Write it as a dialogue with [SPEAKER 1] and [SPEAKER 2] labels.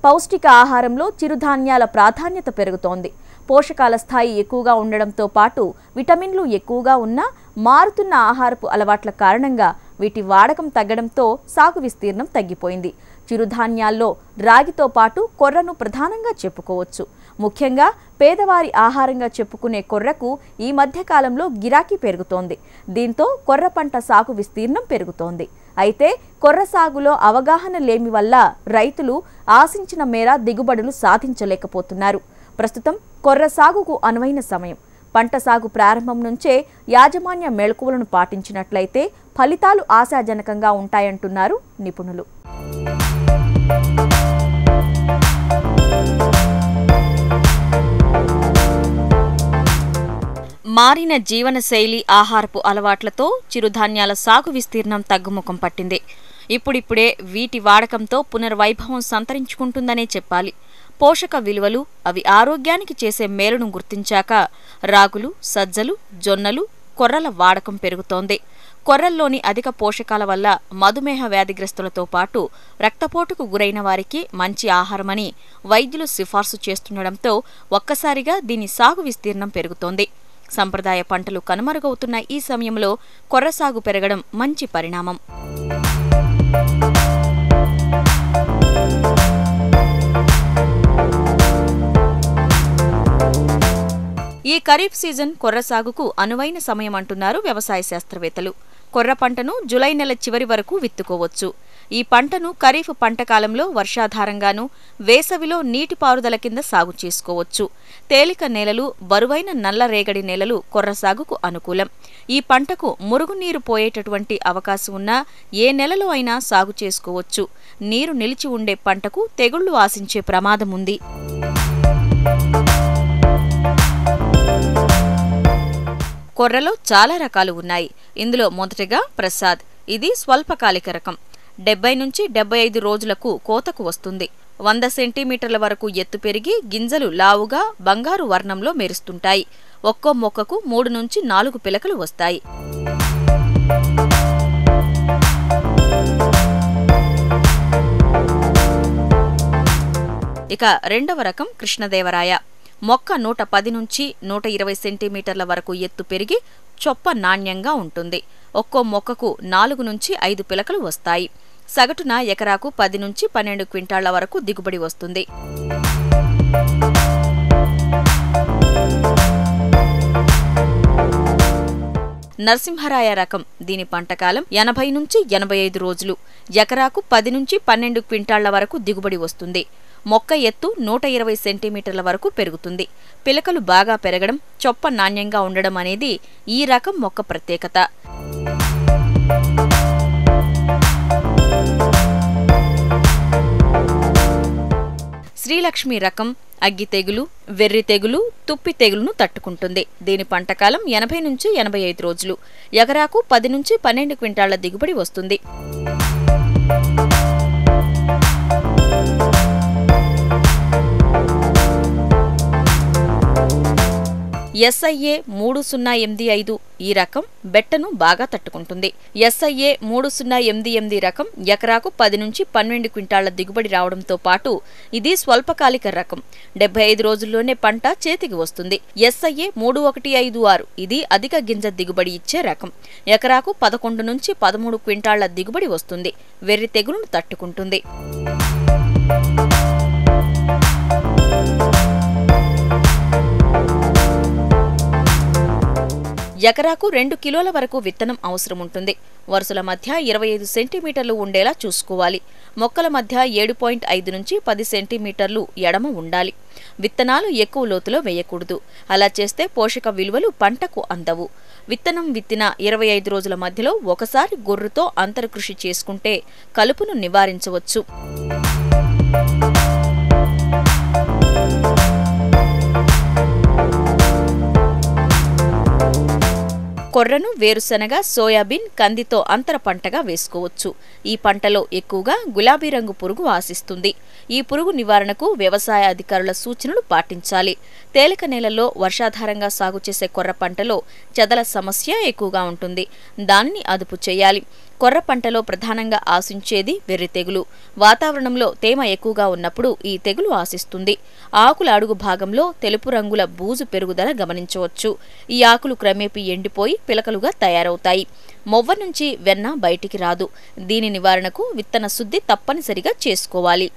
[SPEAKER 1] పౌష్టిక ఆహారంలో చిరుధాన్యాల ప్రాధాన్యత పెరుగుతోంది. పోషకాల స్థాయి ఎక్కువగా ఉండడంతో పాటు విటమిన్లు ఎక్కువగా ఉన్న మారుతున్న ఆహారపు అలవాట్ల కారణంగా వీటి వాడకం తగ్గడంతో సాగు విస్తీర్ణం తగ్గిపోయింది. చిరుధాన్యాల్లో రాగితో పాటు కొర్రను ప్రధానంగా చెప్పుకోవచ్చు. ముఖ్యంగా పేదవారి ఆహారంగా చెప్పుకునే కొర్రకు ఈ మధ్య కాలంలో గిరాకీ పెరుగుతోంది. దీంతో కొర్ర పంట సాగు విస్తీర్ణం పెరుగుతోంది. అయితే కొర్ర సాగులో అవగాహన లేమి వల్ల రైతులు ఆశించిన మేర దిగుబడులు సాధించలేకపోతున్నారు. ప్రస్తుతం కొర్ర సాగుకు అనువైన సమయం. పంట సాగు ప్రారంభం నుంచే యాజమాన్య మెళకువలను పాటించినట్లయితే ఫలితాలు ఆశాజనకంగా ఉంటాయంటున్నారు నిపుణులు. మారిన జీవనశైలి, ఆహారపు అలవాట్లతో చిరుధాన్యాల సాగు విస్తీర్ణం తగ్గుముఖం పట్టింది. ఇప్పుడిప్పుడే వీటి వాడకంతో పునర్వైభవం సంతరించుకుంటుందనే చెప్పాలి. పోషక విలువలు, అవి ఆరోగ్యానికి చేసే మేలును గుర్తించాక రాగులు, సజ్జలు, జొన్నలు, కొర్రల వాడకం పెరుగుతోంది. కొర్రల్లోని అధిక పోషకాల వల్ల మధుమేహ వ్యాధిగ్రస్తులతో పాటు రక్తపోటుకు గురైన వారికి మంచి ఆహారమని వైద్యులు సిఫార్సు చేస్తుండడంతో ఒక్కసారిగా దీని సాగు విస్తీర్ణం పెరుగుతోంది. సంప్రదాయ పంటలు కనుమరుగవుతున్న ఈ సమయంలో కొర్ర సాగు పెరగడం మంచి పరిణామం. ఈ ఖరీఫ్ సీజన్ కొర్ర సాగుకు అనువైన సమయం అంటున్నారు వ్యవసాయ శాస్త్రవేత్తలు. కొర్ర పంటను జులై నెల చివరి వరకు విత్తుకోవచ్చు. ఈ పంటను ఖరీఫ్ పంటకాలంలో వర్షాధారంగాను, వేసవిలో నీటిపారుదల కింద సాగు చేసుకోవచ్చు. తేలిక నేలలు, బరువైన నల్లరేగడి నేలలు కొర్ర సాగుకు అనుకూలం. ఈ పంటకు మురుగునీరు పోయేటటువంటి అవకాశం ఉన్న ఏ నెలలో అయినా సాగు చేసుకోవచ్చు. నీరు నిలిచి ఉండే పంటకు తెగుళ్లు ఆశించే ప్రమాదం ఉంది. కొర్రలో చాలా రకాలు ఉన్నాయి. ఇందులో మొదటగా ప్రసాద్. ఇది స్వల్పకాలిక రకం. 70 నుంచి 75 రోజులకు కోతకు వస్తుంది. 100 సెంటీమీటర్ల వరకు ఎత్తు పెరిగి గింజలు లావుగా బంగారు వర్ణంలో మెరుస్తుంటాయి. ఒక్కో మొక్కకు 3 నుంచి 4 పిలకలు వస్తాయి. ఇక రెండవ రకం కృష్ణదేవరాయ. మొక్క 110 నుంచి 120 సెంటీమీటర్ల వరకు ఎత్తు పెరిగి చొప్ప నాణ్యంగా ఉంటుంది. ఒక్కో మొక్కకు 4 నుంచి 5 పిలకలు వస్తాయి. సగటున ఎకరాకు 10 నుంచి 12 క్వింటాళ్ల వరకు దిగుబడి వస్తుంది. నరసింహరాయ రకం. దీని పంటకాలం 80 నుంచి 85 రోజులు. ఎకరాకు 10 నుంచి 12 క్వింటాళ్ల వరకు దిగుబడి వస్తుంది. మొక్క ఎత్తు 120 సెంటీమీటర్ల వరకు పెరుగుతుంది. పిలకలు బాగా పెరగడం, చొప్ప నాణ్యంగా ఉండడం అనేది ఈ రకం మొక్క ప్రత్యేకత. శ్రీలక్ష్మి రకం అగ్గి తెగులు, వెర్రి తెగులు, తుప్పి తెగులును తట్టుకుంటుంది. దీని పంటకాలం 80 నుంచి 85 రోజులు. ఎకరాకు 10 నుంచి 12 క్వింటాళ్ల దిగుబడి వస్తుంది. SIA 3085 ఈ రకం బెట్టను బాగా తట్టుకుంటుంది. SIA 3088 రకం ఎకరాకు 10 నుంచి 12 క్వింటాళ్ల దిగుబడి రావడంతో పాటు ఇది స్వల్పకాలిక రకం. 75 రోజుల్లోనే పంట చేతికి వస్తుంది. SIA 3156 ఇది అధిక గింజ దిగుబడి ఇచ్చే రకం. ఎకరాకు 11 నుంచి 13 క్వింటాళ్ల దిగుబడి వస్తుంది. వెర్రి తెగులును తట్టుకుంటుంది. ఎకరాకు 2 కిలోల వరకు విత్తనం అవసరముంటుంది. వరుసల మధ్య 25 సెంటీమీటర్లు ఉండేలా చూసుకోవాలి. మొక్కల మధ్య 7.5 నుంచి 10 సెంటీమీటర్లు ఎడమ ఉండాలి. విత్తనాలు ఎక్కువ లోతులో వేయకూడదు. అలా చేస్తే పోషక విలువలు పంటకు అందవు. విత్తనం విత్తిన 25 రోజుల మధ్యలో ఒకసారి గొర్రుతో అంతరకృషి చేసుకుంటే కలుపును నివారించవచ్చు. కొర్రను వేరుశనగ, సోయాబీన్, కందితో అంతర పంటగా వేసుకోవచ్చు. ఈ పంటలో ఎక్కువగా గులాబీ రంగు పురుగు ఆశిస్తుంది. ఈ పురుగు నివారణకు వ్యవసాయ అధికారుల సూచనలు పాటించాలి. తేలిక నేలల్లో వర్షాధారంగా సాగు చేసే కొర్ర పంటలో చెదల సమస్య ఎక్కువగా ఉంటుంది. దానిని అదుపు చేయాలి. కొర్ర పంటలో ప్రధానంగా ఆశించేది వెర్రి తెగులు. వాతావరణంలో తేమ ఎక్కువగా ఉన్నప్పుడు ఈ తెగులు ఆశిస్తుంది. ఆకుల అడుగు భాగంలో తెలుపు రంగుల బూజు పెరుగుదల గమనించవచ్చు. ఈ ఆకులు క్రమేపీ ఎండిపోయి పిలకలుగా తయారవుతాయి. మొవ్వ నుంచి వెన్న బయటికి రాదు. దీని నివారణకు విత్తన శుద్ధి తప్పనిసరిగా చేసుకోవాలి.